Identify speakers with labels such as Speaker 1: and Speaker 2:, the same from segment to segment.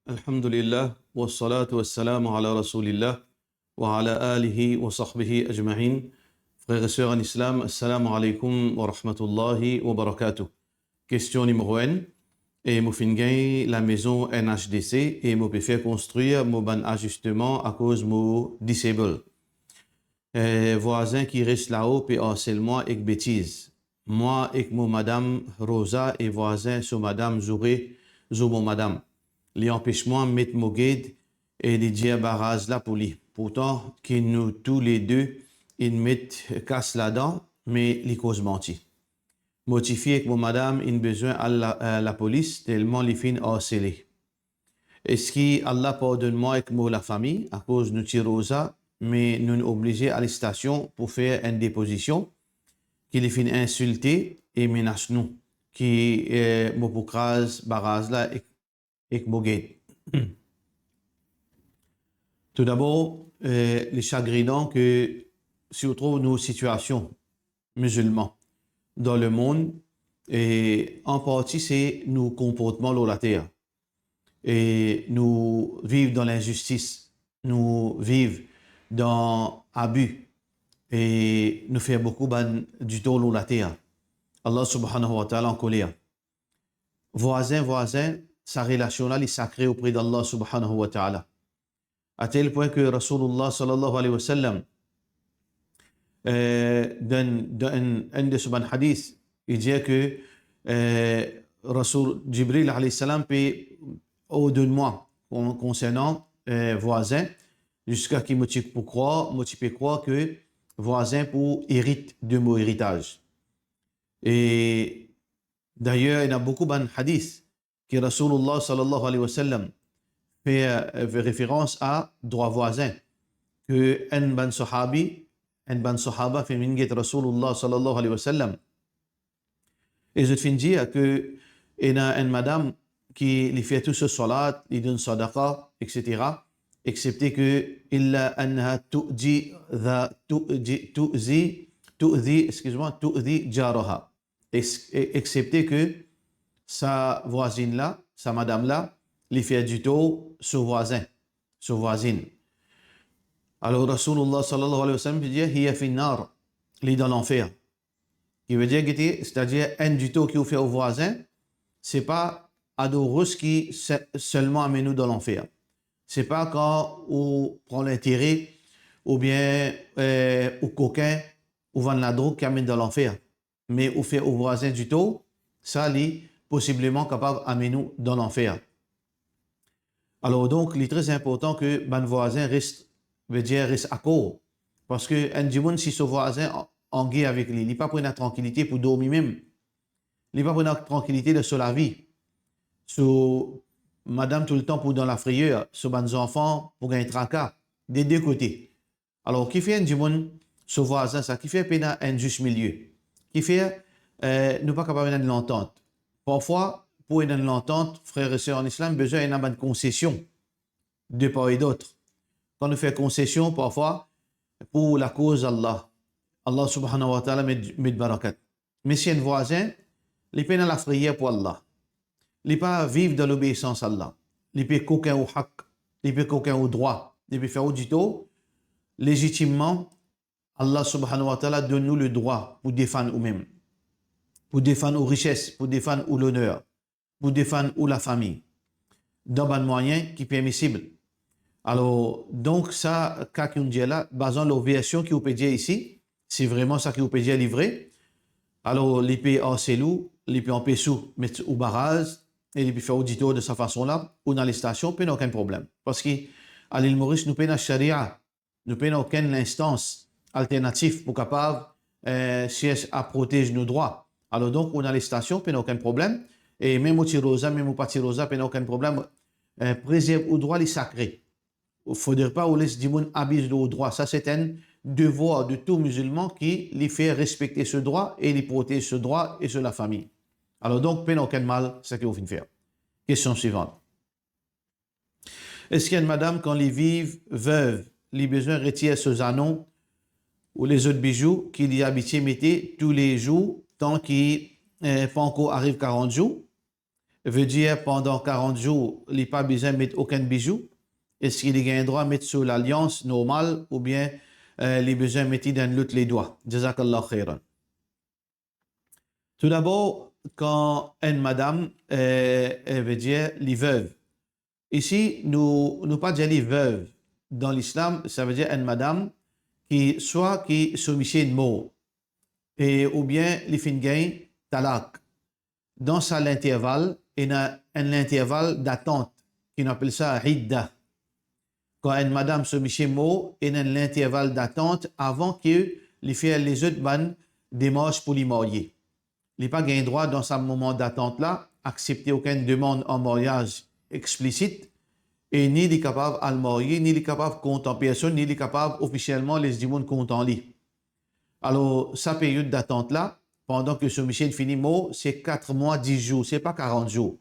Speaker 1: Alhamdulillah, wa salatu wa salamu ala rasulillah, wa ala alihi wa sahbihi ajma'in. Frères et sœurs en islam, assalamu alaikum wa rahmatullahi wa barakatuh. Question numéro 1. Et moi fin gain la maison NHDC et moi peux faire construire mon ban ajustement à cause mo disable. Voisin qui reste là-haut peut harcèlement et bêtise. Moi et mon madame Rosa et voisin sur madame Zouré, mon madame. Les empêchements mettent mon guide et les dire barrage là pour lui. Pourtant, que nous tous les deux, ils mettent casse là-dedans, mais les causes mentis. Motifié que mon madame, il besoin à la police tellement les fins harcelés. Est-ce que Allah pardonne-moi avec moi la famille à cause de nous Rosa, mais nous obligés à la station pour faire une déposition qui les fin insulter et menace nous qui me pour crase barrage là et Moguet. Tout d'abord, les chagrinants que si on trouve nos situations musulmans dans le monde, et en partie c'est nos comportements sur la terre. Et nous vivons dans l'injustice, nous vivons dans l'abus, et nous faisons beaucoup du tort sur la terre. Allah subhanahu wa ta'ala en colère. Voisin, sa relation là est sacrée auprès d'Allah subhanahu wa ta'ala. À tel point que Rasulullah sallallahu alayhi wa sallam, dans un de ses hadiths, il dit que Rasul Jibril alayhi salam peut au-delà de moi concernant voisin, jusqu'à qu'il me peux croire que voisin pour hérite de mon héritage. Et d'ailleurs, il y a beaucoup de hadiths que Rasulullah sallallahu alayhi wa sallam fait référence à droit voisin. Que un ban sahaba fait minget Rasulullah sallallahu alayhi wa sallam. Et je finis dire que il y a une madame qui lui fait tout ce salat, lui donne sadaqa, etc. Excepté que illa anha tu'zi jaraha. Excepté que sa voisine là, sa madame là, lui fait du tort son voisin, son voisine. Alors Rasulullah sallallahu alayhi wa sallam dit hiya fi nar, lui dans l'enfer. Qui veut dire c'est-à-dire un du tort qui vous fait au voisin, c'est pas adorus qui seulement amène nous dans l'enfer. C'est pas quand on prend l'intérêt ou bien au coquin ou vend la drogue qui amène dans l'enfer. Mais on fait au voisin du tort, ça lui possiblement capable d'amener nous dans l'enfer. Alors donc, il est très important que mon voisin reste à court. Parce que un dimanche, si ce voisin en guerre avec lui, il n'a pas pris la tranquillité pour dormir même. Il n'a pas pris la tranquillité de sur la vie. Sur madame tout le temps pour dans la frayeur, sur mes enfants pour gagner tracas, des deux côtés. Alors, qui fait un dimanche, ce voisin, ça, qui fait un juste milieu, qui fait nous pas capable de l'entente. Parfois, pour une l'entente, frères et sœurs en islam, besoin d'une bonne concession de part et d'autre. Quand nous faisons concession, parfois, pour la cause d'Allah, Allah subhanahu wa ta'ala met de barakat. Mais si un voisin, il peut dans la prière pour Allah. Il peut vivre dans l'obéissance à Allah. Il peut qu'aucun au haq, il peut qu'aucun au droit, il peut faire au dito. Légitimement, Allah subhanahu wa ta'ala donne nous le droit pour défendre nous-mêmes, pour défendre nos richesses, pour défendre l'honneur, pour défendre la famille, dans un moyen qui est permissible. Alors, donc, ça, quand on dit là, basant la version qui vous peut dire ici, c'est vraiment ça qui vous peut dire livré. Alors, les pays en cellou, les pays en pessou, mettre au barrage, et les pays faire auditeur de cette façon-là, ou dans les stations, pas aucun problème. Parce qu'à l'île Maurice, nous payons la charia, nous payons aucune instance alternative pour capable, à protéger nos droits. Alors, donc, on a les stations, pas aucun problème. Et même au Tirosa, même au Patirosa, pas aucun problème. Préserve au droit les sacrés. Il ne faudrait pas ou laisser dire abuse au droit. Ça, c'est un devoir de tout musulman qui lui fait respecter ce droit et lui protège ce droit et sur la famille. Alors donc, pas aucun mal, c'est ce qu'il faut faire. Question suivante. Est-ce qu'il y a une madame, quand les vive veuve, les besoins retire ses anneaux ou les autres bijoux qu'il y a habitué mettre tous les jours tant qu'il pas encore arrive 40 jours? veut dire pendant 40 jours, il n'a pas besoin de mettre aucun bijou. Est-ce qu'il a le droit de mettre sur l'alliance normale ou bien il a besoin de mettre dans l'autre les doigts? Jazakallah khairan. Tout d'abord, quand une madame veut dire les veuves. Ici, nous pas dire les veuves. Dans l'islam, ça veut dire une madame qui soit qui soumise une mort et ou bien les fin gain talak. Dans ça l'intervalle, il y a un intervalle d'attente qu'on appelle ça hidda. Quand une madame soumise une mort, il y a un intervalle d'attente avant que les autres ban démarches pour les marier. Il n'a pas gain droit dans ce moment d'attente-là, accepter aucune demande en mariage explicite, et ni il est capable de le marier, ni il est capable de compter en personne, ni il est capable officiellement les dire compte en lui. Alors, sa période d'attente-là, pendant que ce monsieur finit mot, c'est 4 mois, 10 jours, c'est pas 40 jours.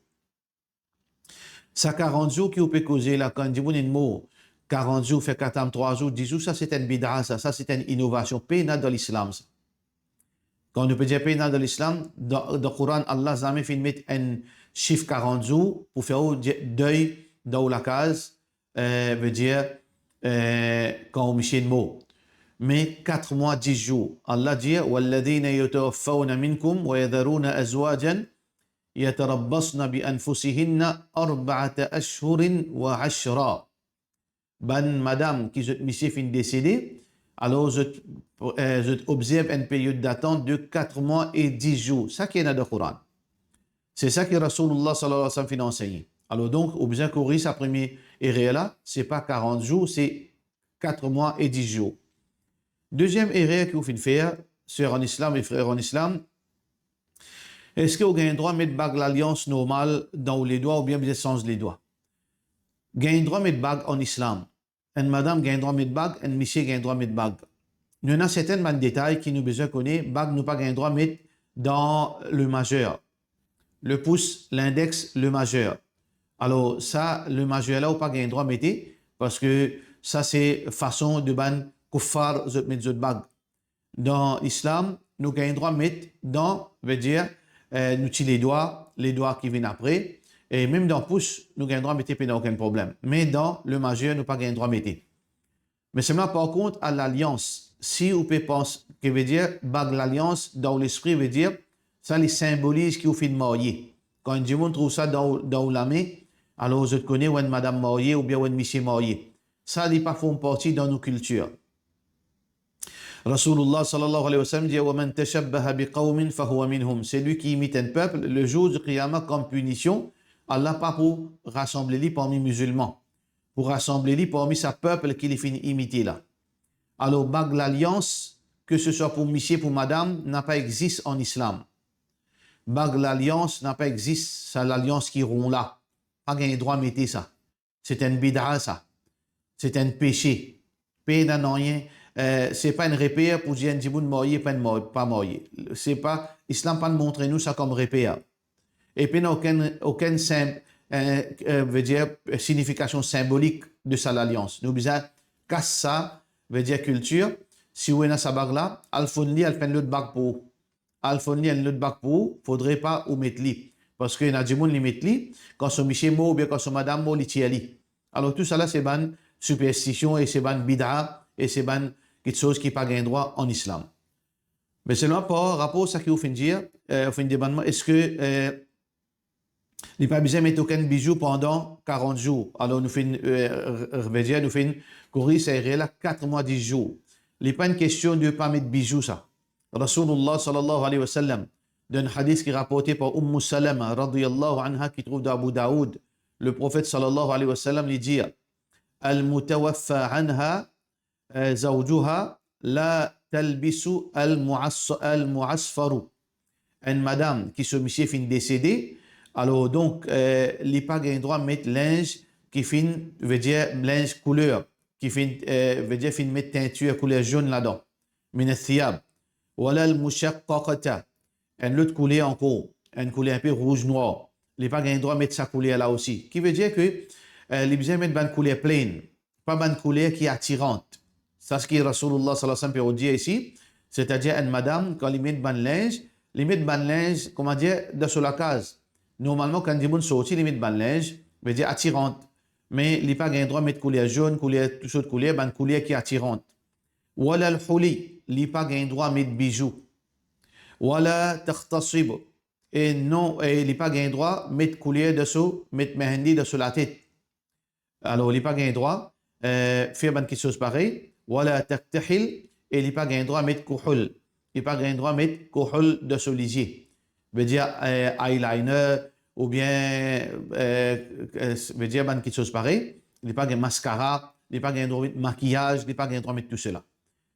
Speaker 1: Ça 40 jours qui peut causer là, quand il est mot, 40 jours fait 43 jours, 10 jours, ça c'est une bid'a, ça c'est une innovation pénale dans l'islam. Quand on peut dire pénal dans l'islam, dans le Coran, Allah jamais fait mettre un chiffre 40 jours pour faire deuil dans la case, veut dire quand on met mot. Mais 4 mois, 10 jours. Allah dit وَالَّذِينَ يَتَوَفَّوْنَ مِنْكُمْ وَيَذَرُونَ أَزْوَاجًا يَتَرَبَّصْنَ بِأَنفُسِهِنَّ 4 أَشْهُرٍ وَعَشْرًا. Ben madame qui monsieur fin décédé, alors je observe une période d'attente de 4 mois et 10 jours. Ça qui est dans le Coran. C'est ça que Rasulullah sallallahu alayhi wa sallam fait enseigner. Alors donc, au besoin courir sa première erreur là, c'est pas 40 jours, c'est 4 mois et 10 jours. Deuxième erreur que vous faites faire, sœurs en islam et frères en islam, est-ce que vous avez le droit de mettre bague l'alliance normale dans les doigts ou bien sans les doigts? Vous avez le droit de mettre bague en islam. Une madame a le droit de mettre bague, un monsieur a le droit de mettre bague. Nous avons certains détails qui nous besoin connaître. Bague nous pas le droit de mettre dans le majeur. Le pouce, l'index, le majeur. Alors ça, le majeur là, on pas le droit de mettre parce que ça c'est façon de ban kuffar de mettre de bague. Dans l'islam, nous avons le droit de mettre dans, veut dire, nous tirons les doigts qui viennent après. Et même dans le pouce, nous avons le droit de mettre, pas aucun problème. Mais dans le majeur, nous n'avons pas le droit de mettre. Mais seulement par contre, à l'alliance, si vous pouvez penser, que veut dire, bague l'alliance, dans l'esprit, veut dire, ça les symbolise qui vous fait marier. Quand un monde trouve ça dans la main, alors je connais ou une madame mariée ou bien un monsieur marié. Ça n'est pas fait partie dans nos cultures. Rasulullah sallallahu alayhi wa sallam dit وَمَنْ تَشَبَّهَ بِقَوْمٍ فَهُوَ مِنْهُمْ. C'est lui qui imite un peuple, le jour du Qiyamah comme punition, Allah pas pour rassembler les parmi musulmans, pour rassembler les parmi sa peuple qui les finit imiter là. Alors, bague l'alliance, que ce soit pour monsieur, pour madame, n'a pas existe en islam. Bague l'alliance n'a pas existe, c'est l'alliance qui rond là. Pas gain droit de mettre ça. C'est un bid'a ça. C'est un péché. Péché n'a rien. C'est pas une repère pour dire un marié, pas marié. C'est pas, l'islam pas montrer nous ça comme repère. Et puis, il n'y a aucune veut dire, signification symbolique de ça l'alliance. Nous disons, casse ça, veut dire culture. Si vous avez sa bague là, Alphonli, elle fait l'autre bague pour. Alphonli, elle l'autre bague pour, faudrait pas ou mettre li. Parce qu'il y a des gens qui mettent li, quand son monsieur mot ou bien quand son madame mot, li tient li. Alors tout ça là, c'est ban superstition et c'est ban bid'a et c'est ban quelque chose qui n'a pas gain droit en islam. Mais seulement par rapport à ce que vous faites dire, est-ce que il n'y a pas besoin de mettre aucun bijou pendant 40 jours. Alors, nous faisons, nous faisons courir ces là 4 mois, 10 jours. Il n'y a pas une question de ne pas mettre bijoux, ça. Rasulullah sallallahu alayhi wa sallam, d'un hadith qui est rapporté par Salama, radiyallahu anha, qui trouve dans Abu Daoud, le prophète sallallahu alayhi wa sallam lui dit Al-mutawaffa anha zawjuha la talbisu al-mu'asfaru. Une madame qui se monsieur fin décédée, alors donc, il n'y a pas le droit de mettre linge qui fin, veut dire linge couleur, qui fin, veut dire fin mettre teinture couleur jaune là-dedans. Min thiyab. Voilà le mushaqqaqata. Un autre couleur encore, une couleur un peu rouge-noir. Il n'y a pas le droit de mettre sa couleur là aussi. Qui veut dire que les besoin mettre une couleur pleine, pas une couleur qui est attirante. C'est ce que Rasulullah sallallahu alayhi wa sallam dit ici. C'est-à-dire une madame, quand il met un linge, comment dire, dans la case. Normalement, quand on sorti, il met ban linge, veut dire attirante. Mais il n'y a pas le droit de mettre couleur jaune, couleur, tout autre couleur, ban couleur qui est attirante. Wala al-huli, il n'y a pas le droit de mettre bijoux. Wala takhtasib. Et non, il n'y a pas le droit de mettre couleur dessous, mettre mehendi dessous la tête. Alors, il n'y a pas le droit de faire quelque chose pareil. Wala taktahil, et il n'y a pas le droit de mettre kuhul. Il n'y a pas le droit de mettre kuhul dessous les yeux. Veut dire eyeliner ou bien veut dire quelque chose pareil. Il n'y a pas de mascara, il n'y a pas de droit de maquillage, il n'y a pas de droit de mettre tout cela.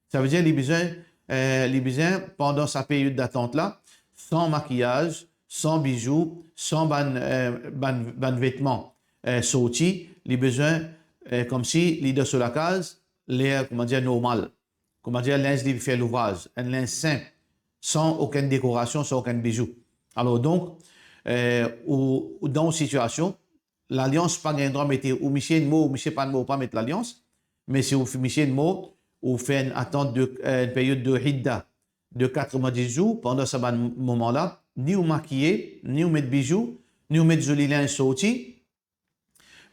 Speaker 1: Ça veut dire les besoins pendant sa période d'attente là, sans maquillage, sans bijoux, sans ban vêtements sortis, les besoins comme si les deux sur la case, les comment dire normal, comment dire linge qui fait l'ouvrage, un linge simple, sans aucune décoration, sans aucun bijou. Alors donc, dans une situation, l'alliance pas un droit de mettre ou Michel mot ou Michel pas de mot pas mettre l'alliance, mais si vous Michel mot ou fait une attente de une période de hidda de 4 mois 10 jours, pendant ce moment-là, ni vous maquiller, ni vous mettre bijoux, ni vous mettre joli linge sorti,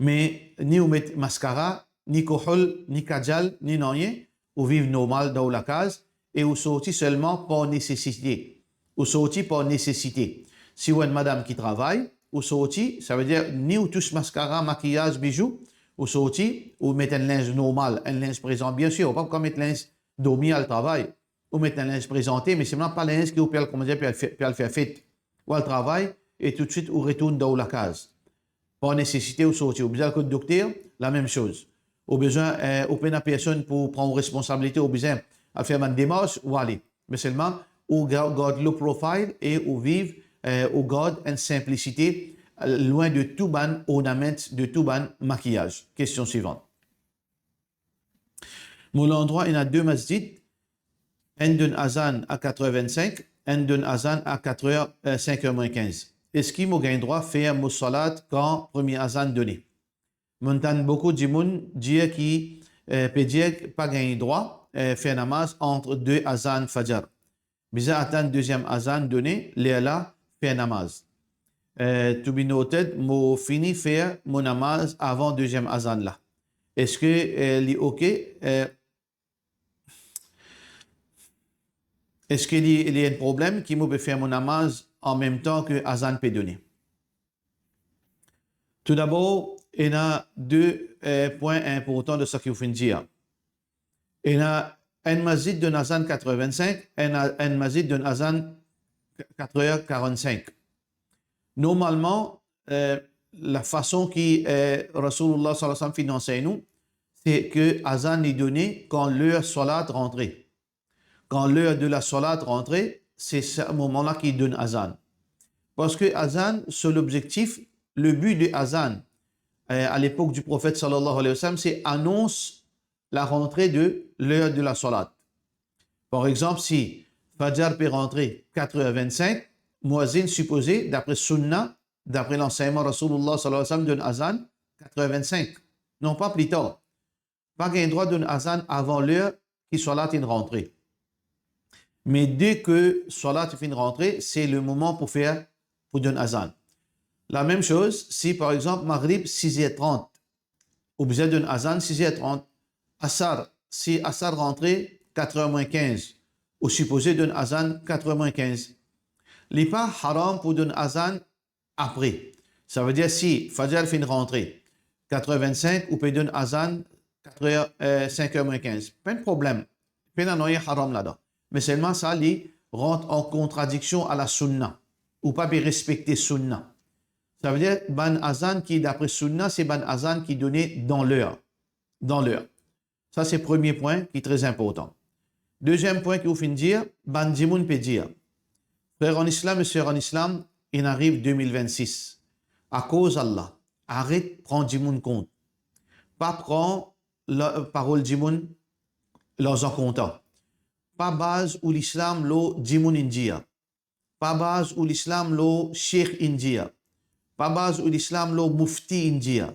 Speaker 1: mais ni vous mettre mascara, ni kohol, ni kajal, ni rien, ou vivre normal dans la case et vous sortir seulement par nécessité. Ou sorti par nécessité. Si vous êtes une madame qui travaille, ou sorti, ça veut dire ni ou touche mascara, maquillage, bijoux, ou sorti, ou mettre un linge normal, un linge présent, bien sûr, pas comme mettre un linge dormi à le travail, ou mettre un linge présenté, mais c'est même pas un linge qui vous peut, comment dire, peut le faire fête, ou al travail, et tout de suite, vous retourne dans la case. Par nécessité, ou sorti. Ou besoin de docteur, la même chose. Au besoin, ou peine à personne pour prendre responsabilité, au besoin à faire une démarche, ou aller. Mais seulement, ou garde le profil et ou vive ou garde une simplicité loin de tout ban ornement, de tout ban maquillage. Question suivante. Mon endroit, il y a 2 masjids, un d'un azan à 4h25, un d'un azan à 5h15. Est-ce qu'il m'a droit de faire mon salat quand premier azan donné? J'entends beaucoup de gens dire qu'il peut dire pas gagner droit de faire namaz entre 2 azan fajr. Bisa attendre deuxième azan donné, là fait namaz. To be noted, mo fini faire mon namaz avant deuxième azan là. Est-ce que est OK? Est-ce qu'il y a un problème qui me peut faire mon namaz en même temps que azan peut donner? Tout d'abord, il y a 2 points importants de ce qu'il faut dire. Il y a un masjid de Azan 4h25 et un masjid de Azan 4h45. Normalement, la façon qui Rasulullah sallallahu alayhi wa sallam finance nous, c'est que Azan est donné quand l'heure salat rentrée. Quand l'heure de la salat rentrée, c'est ce moment-là qui donne Azan. Parce que Azan, c'est l'objectif, le but de Azan à l'époque du prophète sallallahu alayhi wa sallam, c'est annonce la rentrée de l'heure de la salat. Par exemple, si Fajr peut rentrer 4h25, Muazzin supposé, d'après Sunnah, d'après l'enseignement Rasulullah sallallahu alayhi wa sallam, d'un azan 4h25. Non, pas plus tard. Pas qu'un droit d'un azan avant l'heure qui salat est rentrée. Mais dès que salat est rentrée, c'est le moment pour faire pour d'un azan. La même chose, si par exemple Maghrib 6h30, ou besoin d'un azan 6h30, Asar, si Asar rentré 4h15, ou supposé d'un azan 4h15, il n'est pas haram pour d'un azan après. Ça veut dire si Fajr fin rentrée 4h25 ou peut d'un azan 5h15, pas de problème. Pas de haram là-dedans. Mais seulement ça, il rentre en contradiction à la sunna, ou pas respecter sunna. Ça veut dire ban azan qui d'après sunna, c'est ban azan qui est donné dans l'heure. Dans l'heure. Ça, c'est le premier point qui est très important. Deuxième point qu'il faut dire, ban dimoun peut dire. Frère en islam et sœur en islam, il arrive 2026. À cause d'Allah, arrête, prends dimoun compte. Pas prends la parole dimoun dans un compte. Pas base où l'islam lo dimoun india. Pas base où l'islam lo sheikh india. Pas base où l'islam lo mufti india.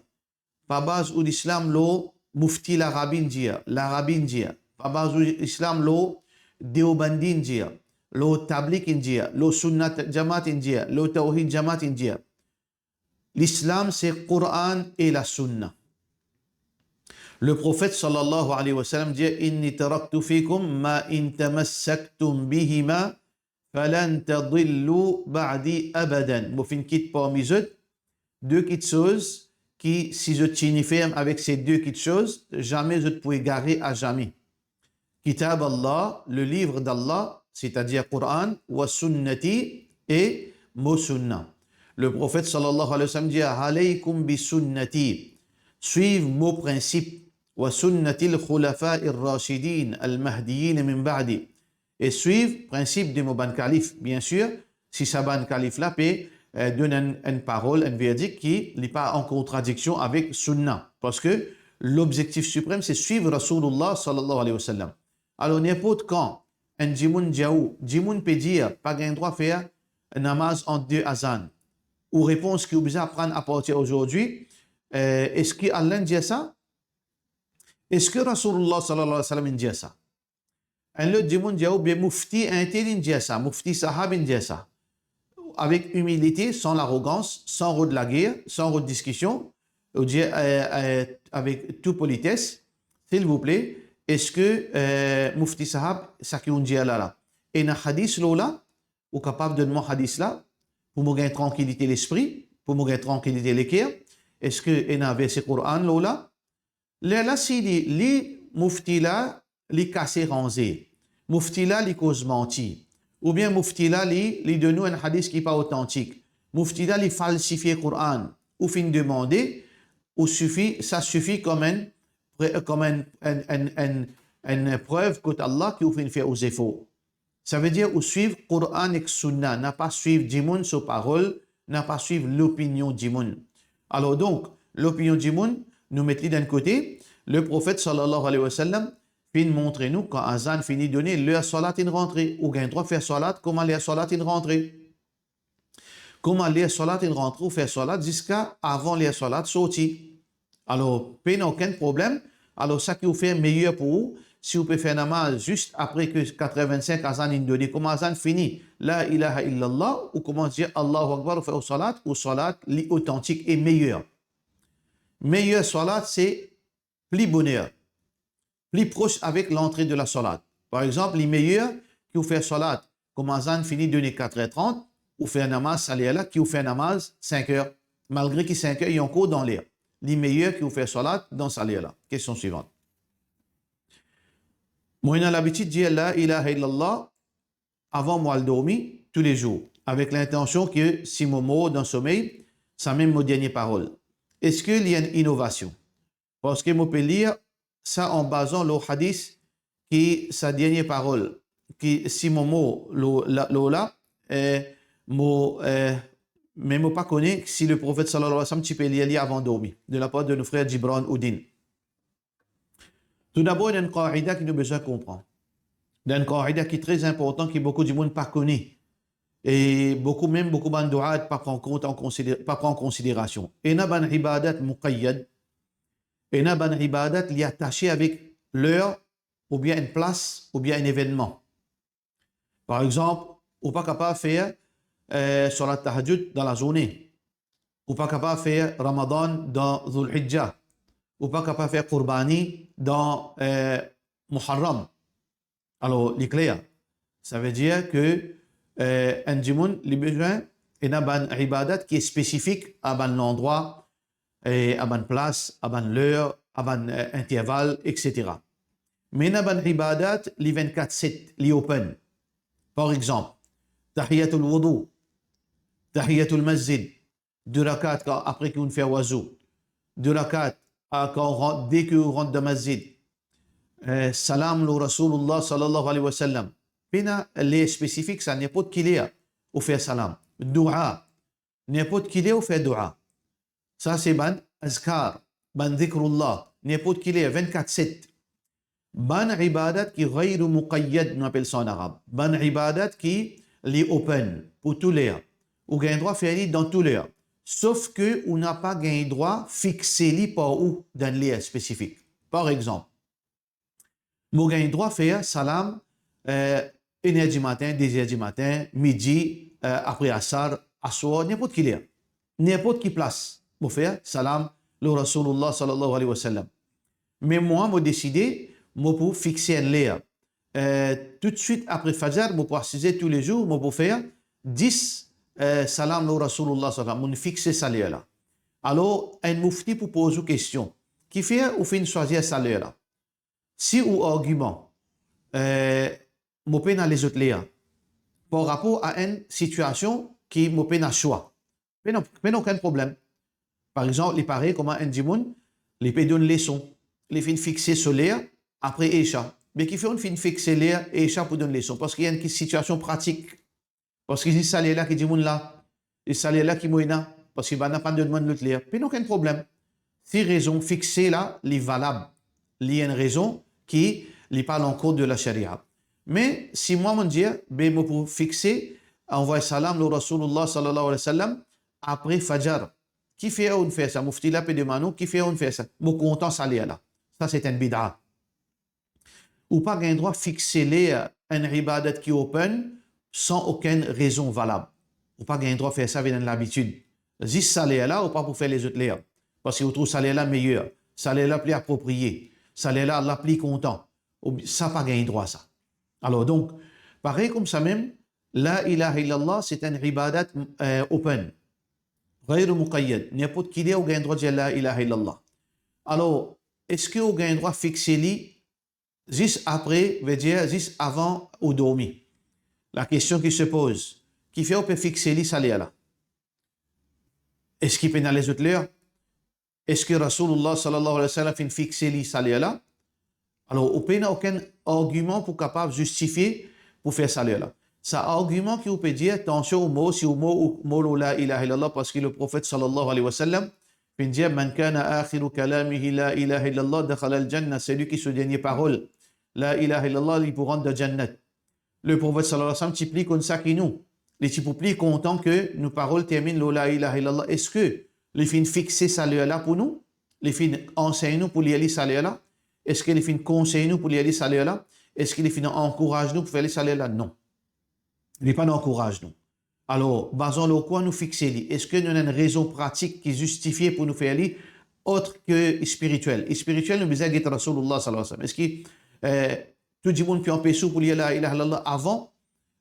Speaker 1: Pas base où l'islam lo mufti l'Arabie india. L'Arabie india. Pas base où l'islam lo Deobandi india. Lo tablik india. Lo sunnat jamaat india. Lo tawhid jamaat india. L'islam, c'est Coran et la Sunna. Le prophète sallallahu alayhi wa sallam dit Inni taraktu fikum ma in tamassaktum bihima falan tadillu ba'di abadan. Moi, fin quitte parmi eux deux petites choses qui, si je tiens ferme avec ces deux petites choses, jamais je ne pourrai garer à jamais. Kitab Allah, le livre d'Allah, c'est-à-dire Coran, wa sunnati et mo sunna. Le prophète sallallahu alayhi wa sallam dit Alaykum bi sunnati. Suivez mon principe. Wa sunnati al-khulafa ar-rashidin al-mahdiyyin min ba'di. Et suivre principe de mon ban calife. Bien sûr, si sa ban calife là peut donner une parole, un verdict qui n'est pas en contradiction avec sunna. Parce que l'objectif suprême, c'est suivre Rasulullah sallallahu alayhi wa sallam. Alors, n'importe quand, un djimoun peut dire, pas gain droit faire un namaz en deux azan. Ou réponse qui est obligé à prendre à partir d'aujourd'hui, est-ce qu'Allah dit ça? Est-ce que Rasulullah sallallahu alayhi wa sallam dit ça? Un autre djimoun djaou, bien mufti intelligent dit ça, mufti sahab dit ça. Avec humilité, sans l'arrogance, sans rôle de la guerre, sans rôle de discussion, avec toute politesse, s'il vous plaît, est-ce que Mufti Sahab, ça qui on dit là, et un hadith là, ou capable de demander hadith là, pour me gagner tranquillité l'esprit, pour me gagner tranquillité le cœur, est-ce que un verset Coran là, si les Mufti là, les casser ranzé, Mufti là, les cause menti, ou bien Mufti là, les donne un hadith qui n'est pas authentique, Mufti là, les falsifier Coran, ou fin demander, ou ça suffit comme une preuve que Allah qui vous fait aux efforts. Ça veut dire ou suivre Coran et Sunna, n'a pas suivre Djimoun sur parole, n'a pas suivre l'opinion Djimoun. Alors donc, l'opinion Djimoun, nous mettons d'un côté, le prophète sallallahu alayhi wa sallam, fin montrer nous quand Azan finit de donner leur salat in rentrée, ou gain droit faire salat, comment les salat in rentrée. Comment les salat in rentrée ou faire salat jusqu'à avant les salat sorti. Alors, pas aucun problème. Alors, ça qui vous fait meilleur pour vous, si vous pouvez faire namaz juste après que 85 azan in donné, comme azan fini, la ilaha illallah, ou comment dire Allahu Akbar, ou salat, l'authentique est meilleur. Meilleur salat, c'est plus bonheur, plus proche avec l'entrée de la salat. Par exemple, les meilleurs qui vous fait salat, comme azan fini donné 4h30, ou fait un namaz salia qui vous fait un namaz 5h, malgré que 5h, il y a encore dans l'air. Les meilleurs qui vous fait salat dans salia. Question suivante. Moi, j'ai l'habitude de dire la ilaha illallah avant moi le dormir tous les jours, avec l'intention que si mon mot dans le sommeil, ça même mon dernière parole. Est-ce qu'il y a une innovation? Parce que je peux lire ça en basant le hadith qui sa dernière parole, qui si mon mot là, mais je ne pas connaître si le prophète sallallahu alayhi wa sallam tu peux lire avant de dormir, de la part de nos frères Gibran Oudin. Tout d'abord, il y a une qaïda qui nous besoin de comprendre. Il y a une qaïda qui est très importante, que beaucoup de monde pas connaît. Et beaucoup de du'at pas prend en considération. Il y a une ibadat muqayyad. Il y a une ibadat qui est attachée avec l'heure, ou bien une place, ou bien un événement. Par exemple, on n'est pas capable de faire salat tahajjud dans la journée. On n'est pas capable de faire Ramadan dans Dhul Hijjah. On n'est pas capable de faire Qurbani dans Muharram. Alors, l'éclair, ça veut dire que un djimoun, les besoins, il y a une ibadat qui est spécifique à un endroit, à une place, à une heure, à un intervalle, etc. Mais il y a une ibadat, les 24/7, les open. Par exemple, Tahiyatul Wudu, Tahiyatul Masjid, 2 rakats après qu'on fait wazou, 2 rakats dès qu'on rentre dans le masjid, salam le Rasulullah sallallahu alayhi wa sallam. Pina, les spécifiques, ça n'importe qui est ou fait salam. Dua, n'importe qui est ou fait dua. Ça c'est ban azkar, ban dhikrullah, n'importe qui est 24/7. Ban ibadat qui est muqayyad, on appelle ça en arabe. Ban ibadat qui est open pour tous les. Ou gain droit faire dans tous les. Sauf que on n'a pas gain droit fixé par où dans les spécifiques. Par exemple, on gain droit faire salam 1h du matin, 2h du matin, midi, après Assar, Assoir, n'importe qui est. n'importe qui place, pour faire salam, le Rasulullah sallallahu alayhi wa sallam. Mais moi, j'ai décidé, moi, pour fixer un lien. Tout de suite après Fajr, je préciser tous les jours, je peux faire 10 salam le Rasulullah sallallahu alayhi wa sallam, fixer ça là. Alors, un mufti pour poser une question. Qui fait ou fait choisir ça là? Si ou argument, je peux dans les autres liens, par rapport à une situation qui me peut choix. Mais non, aucun problème. Par exemple, il paraît comment un dimoun, il peut donner une leçon, il fait fixer sur l'air après Isha. Mais qui fait une fixer l'air et Isha pour donner une leçon. Parce qu'il y a une situation pratique. Parce qu'il y a ça là qui dimoun là, et ça là qui moïna, parce qu'il va pas de demande l'autre l'air. Mais aucun problème. Si raison fixée là, elle est valable. Il y a une raison qui parle en cours de la charia. Mais si moi, mon Dieu, ben, pour fixer, envoyer salam le Rasulullah sallallahu alayhi wa sallam après Fajr. Qui fait on fait ça? Mufti là, pédémano, qui fait on fait ça? Mon content salir là. Ça, c'est un bid'a. Ou pas un droit fixer les un ibadat qui open sans aucune raison valable. Ou pas un droit faire ça avec l'habitude. Zis salir là, ou pas pour faire les autres là. Parce que vous trouvez salir là meilleur. Salir là plus approprié. Salir là, Allah plus content. Ça, pas un droit ça. Alors donc, pareil comme ça même, la ilaha illallah, c'est un ibadat open. غير مقيد. N'importe qui a un droit de dire la ilaha illallah. Alors, est-ce que vous avez un droit fixé li juste après, veut dire juste avant ou dormir? La question qui se pose, qui fait on peut fixer li ça là? Est-ce qu'il peut dans les autres l'heure? Est-ce que Rasulullah sallallahu alayhi wa sallam fait fixer li ça là? Alors, on n'a aucun argument pour capable justifier pour faire ça là. C'est un argument qui vous peut dire, attention au mot, si au mot la ilaha illallah, parce que le prophète sallallahu alayhi wa sallam, il dit, man kana akhiru kalamihi la ilaha illallah, dakhala al-jannah, c'est lui qui se dernière parole. La ilaha illallah, il pourra rentrer dans Jannat. Le prophète sallallahu alayhi wa sallam, il plie comme ça qui nous. Les types plie content que nos paroles terminent la ilaha illallah. Est-ce que les fins fixer ça là pour nous? Les fins enseignent nous pour lire ça là? Est-ce que les fins conseillent nous pour lire ça là? Est-ce que les fins encouragent nous pour faire ça là? Non. Il n'est pas d'encourage, nous. Alors, basons le quoi nous fixer. Est-ce que nous avons une raison pratique qui justifie pour nous faire li autre que spirituelle? Et spirituelle, nous disons que Rasulullah sallallahu alayhi wa sallam. Est-ce que tout le monde qui empêche pour lire la ilaha illallah avant,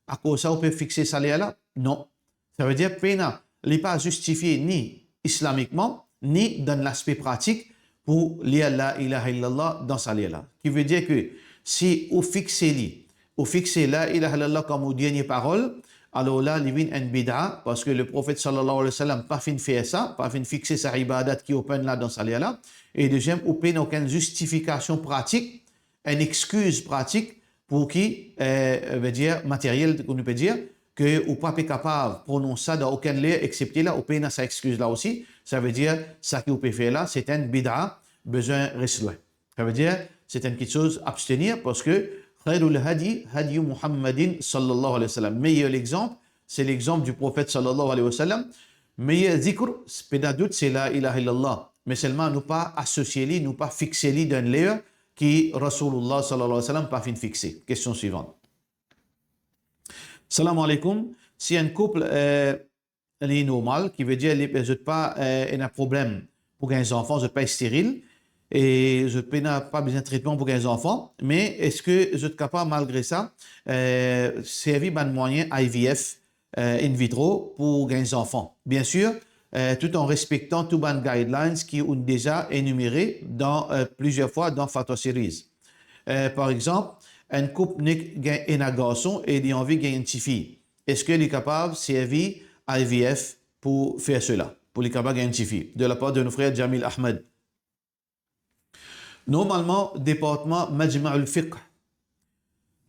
Speaker 1: à cause ça, on peut fixer ça là? Non. Ça veut dire que il n'est pas justifié ni islamiquement, ni dans l'aspect pratique pour lire la ilaha illallah dans ça là. Qui veut dire que si on fixe li, ou fixer la ilaha illallah comme dernière parole, alors là, il y a une bid'a, parce que le prophète sallallahu alayhi wa sallam pas fin faire ça, pas fin fixer sa ibadat qui open là dans sa là. Et deuxième, ou pas aucune justification pratique, une excuse pratique pour qui, veut dire, matériel, qu'on peut dire, que ou pas capable de prononcer ça dans aucun lieu, excepté là, ou pas dans sa excuse là aussi. Ça veut dire, ça qui vous peut faire là, c'est une bid'a, besoin rester loin. Ça veut dire, c'est une petite chose abstenir, parce que Khairul hadi, hadi Muhammadin sallallahu alayhi wa sallam. Meilleur exemple, c'est l'exemple du prophète sallallahu alayhi wa sallam. Meilleur zikr, c'est la ilaha illallah. Mais seulement nous pas associer, nous pas fixer d'un lieu qui Rasulullah sallallahu alayhi wa sallam pas fin fixé. Question suivante. Salam alaikum. Si un couple est normal, qui veut dire qu'il n'a pas un problème pour un enfant, il n'est pas stérile, et je n'ai pas besoin de traitement pour les enfants, mais est-ce que je suis capable, malgré ça, servir un moyen IVF in vitro pour les enfants? Bien sûr, tout en respectant tous les guidelines qui ont déjà énumérés plusieurs fois dans Fatwa Series. Par exemple, un couple a un garçon et il a envie de gagner une petite fille. Est-ce qu'il est capable de servir IVF pour faire cela, pour les capables de gagner une petite fille? De la part de nos frères Jamil Ahmed. Normalement, département Majma' al-Fiqh.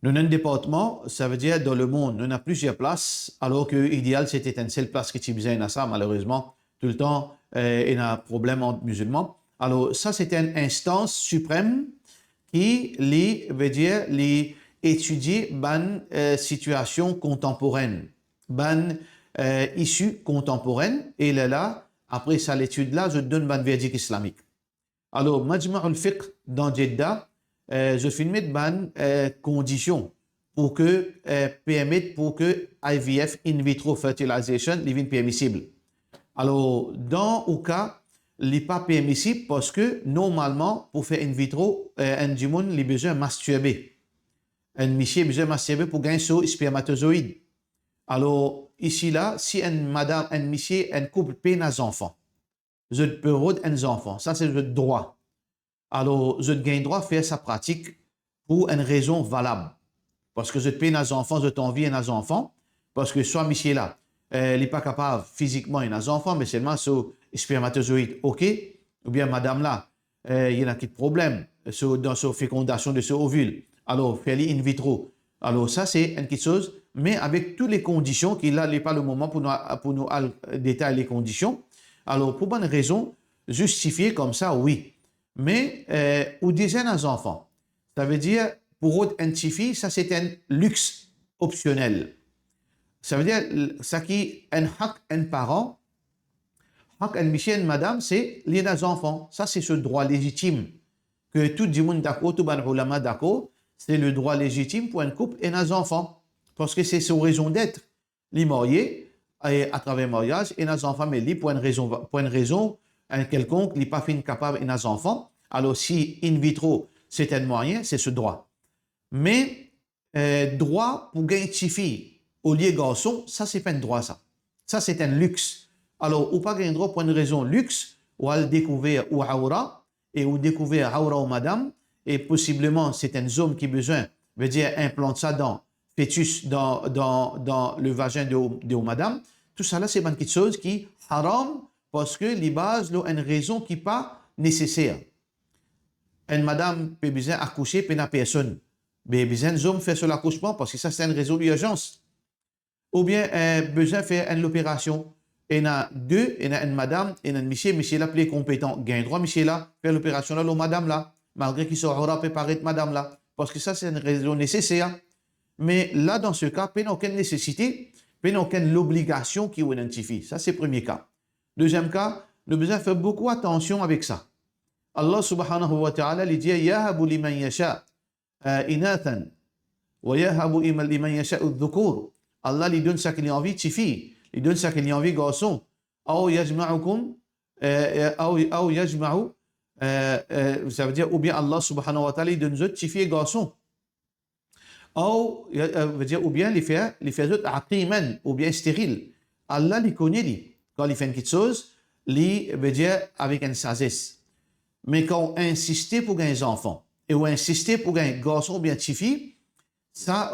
Speaker 1: Nous avons un département, ça veut dire dans le monde, nous avons plusieurs places, alors que l'idéal c'était une seule place qui tu besoin de ça, malheureusement, tout le temps, il y a un problème entre musulmans. Alors, ça c'est une instance suprême qui veut dire étudier une situation contemporaine, une issue contemporaine, et là, après ça, l'étude là, je donne un verdict islamique. Alors, Majma' al-Fiqh dans Jeddah, je filme des conditions pour que permettre pour que IVF in vitro fertilization devienne permissible. Alors, dans le cas, il n'est pas permissible parce que normalement, pour faire in vitro, un dimon, il a besoin de masturber. Un monsieur a besoin de masturber pour gagner son spermatozoïde. Alors, ici, là, si une madame, un monsieur, un couple peine un enfant, je peux avoir un enfant. Ça, c'est le droit. Alors, je gagne droit à faire sa pratique pour une raison valable. Parce que je peine un enfant, je t'envie un enfant. Parce que soit monsieur là, il n'est pas capable physiquement un enfant, mais seulement son spermatozoïde, ok. Ou bien madame là, il y a un petit problème dans sa fécondation de ce ovule. Alors, faire in vitro. Alors, ça, c'est une petite chose, mais avec toutes les conditions, qu'il n'a pas le moment pour nous détailler les conditions. Alors, pour bonne raison, justifier comme ça, oui. Mais, ou dizaines d'enfants. Ça veut dire, pour eux, un petit ça, c'est un luxe optionnel. Ça veut dire, ça qui est un parent, un monsieur, une madame, c'est les enfants. Ça, c'est ce droit légitime que tout le monde d'accord, tout le monde d'accord, c'est le droit légitime pour un couple et un enfant. Parce que c'est sa raison d'être. Les mariés, à travers le mariage, et un enfant, mais pour une raison un quelconque, il n'est pas fait capable et un enfant. Alors, si in vitro, c'est un moyen, c'est ce droit. Mais, droit pour gagner une fille au lieu de garçon, ça, c'est pas un droit, ça. Ça, c'est un luxe. Alors, ou pas gagner droit pour une raison luxe, ou à le découvrir ou aura, et ou découvrir aura ou madame, et possiblement, c'est un homme qui a besoin, veut dire, implante ça dans fœtus, dans le vagin de madame. Tout ça là, c'est une petite chose qui haram, parce que les bases ont une raison qui n'est pas nécessaire. Une madame peut besoin accoucher, puis n'a personne. Mais besoin d'homme faire sur l'accouchement, parce que ça, c'est une raison d'urgence. Ou bien, besoin de faire une opération. Il y en a deux, il y en a une madame, et un monsieur là, plus compétent. Gagne droit, monsieur là, faire l'opération là, madame là, malgré qu'il sera préparé de madame là. Parce que ça, c'est une raison nécessaire. Mais là, dans ce cas, il n'y a aucune nécessité, il n'y a aucune obligation qui vous identifie. Ça, c'est le premier cas. Deuxième cas, nous devons faire beaucoup attention avec ça. Allah subhanahu wa ta'ala lui dit yahabu liman yasha inathan wa yahabu liman yasha dhukur. Allah lui donne ça qu'il a envie de filles, il donne ça qu'il a envie de garçons. Ou yajma'ukum ou yajma'u, ça veut dire ou bien Allah subhanahu wa ta'ala lui donne autres filles et garçons. Veut dire ou bien les faire autres aqiman ou bien stériles. Allah les connaît lui. Quand il fait une petite chose, il veut dire avec une sagesse. Mais quand on insiste pour gagner des enfants, et on insiste pour gagner des garçons ou bien des filles, ça,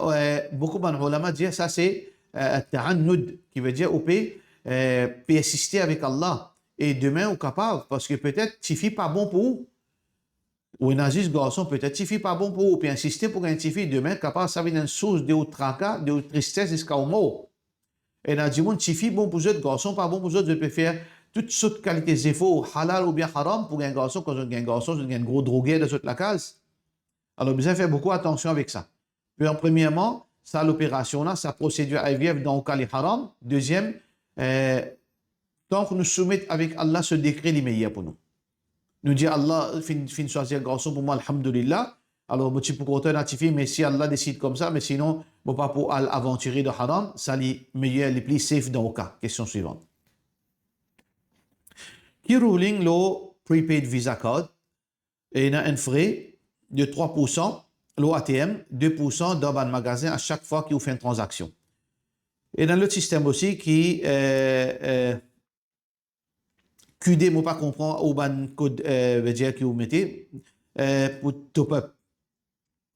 Speaker 1: beaucoup d'ulama disent ça c'est ta'annud, qui veut dire on peut persister avec Allah. Et demain, on est capable, parce que peut-être des filles pas bon pour vous. Ou un agis garçon, peut-être des filles pas bon pour vous, puis insister pour gagner des filles, demain, capable, ça vient une source de tracas, de tristesse jusqu'à mort. Et on a dit, des filles bon pour eux, garçons pas bon pour eux, je peux faire toutes sortes de qualités d'efforts, halal ou bien haram, pour un garçon, quand on a un garçon, on a un gros drogué de toute la case. Alors, vous avez fait beaucoup attention avec ça. Puis, premièrement, ça, l'opération là, sa procédure IVF dans le cas des haram. Deuxième, tant que nous soumettons avec Allah ce décret, il est meilleur pour nous. Nous dit Allah, fin choisir garçon pour moi, alhamdulillah. Alors, je peux compter notifier, mais si Allah décide comme ça, mais sinon, je ne peux pas pour aventurer de haram, ça est meilleur, les plus safe dans le cas. Question suivante. Qui ruling le prepaid Visa Card, et il y a un frais de 3%, l'OATM, 2% dans le magasin à chaque fois qu'il vous fait une transaction. Et dans l'autre système aussi qui QD, moi pas comprendre au ban code veut dire que vous mettez pour top up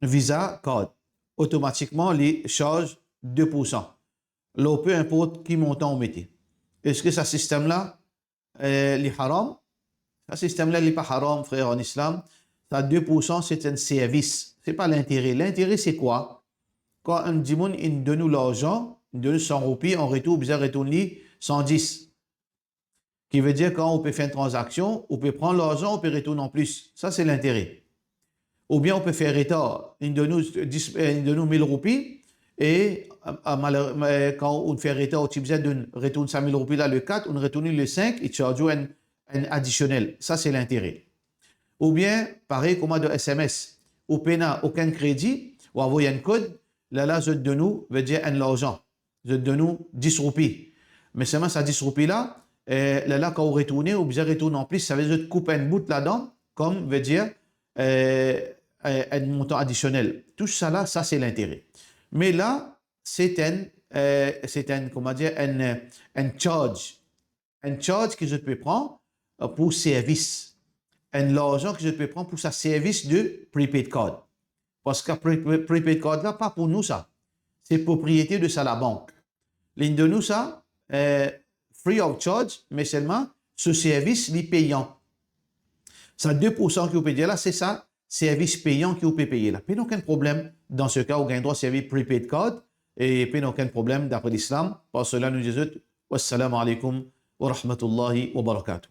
Speaker 1: Visa Card, automatiquement les charges 2%. Là, peu importe qui montant vous mettez. Est-ce que ce système-là les haram? Ce système-là, il n'est pas haram, frère, en islam. Ça, 2%, c'est un service. Ce n'est pas l'intérêt. L'intérêt, c'est quoi? Quand un dimon, il donne nous l'argent, il donne 100 roupies, en retour, il retourne 110. Qui veut dire quand on peut faire une transaction, on peut prendre l'argent, on peut retourner en plus. Ça, c'est l'intérêt. Ou bien on peut faire retard. Il donne nous 1000 roupies, et quand on fait retard, on retourne 5000 roupies là, le 4, on retourne le 5, et charge un additionnel. Ça, c'est l'intérêt. Ou bien, pareil, comme de SMS. Ou peut n'a aucun crédit, ou envoyer un code, là, je donne nous, veut dire un l'argent. Je donne nous 10 roupies. Mais seulement ça 10 roupies là, là, quand vous retournez, vous besoin retourner en plus, ça veut dire couper un bout là-dedans, comme veut dire un montant additionnel. Tout ça là, ça c'est l'intérêt. Mais là, c'est comment dire, un charge. Un charge que je peux prendre pour service. L'argent que je peux prendre pour sa service de prepaid card. Parce que prepaid card là, pas pour nous ça. C'est propriété de ça la banque. L'une de nous ça, free of charge, mais seulement ce service est payant. Ça 2% que vous payez là, c'est ça, service payant que vous pouvez payer là. Puis aucun problème. Dans ce cas, vous avez droit à service prepaid card et puis aucun problème d'après l'islam. Parce que là, nous disons, wassalamu alaikum wa rahmatullahi wa barakatuh.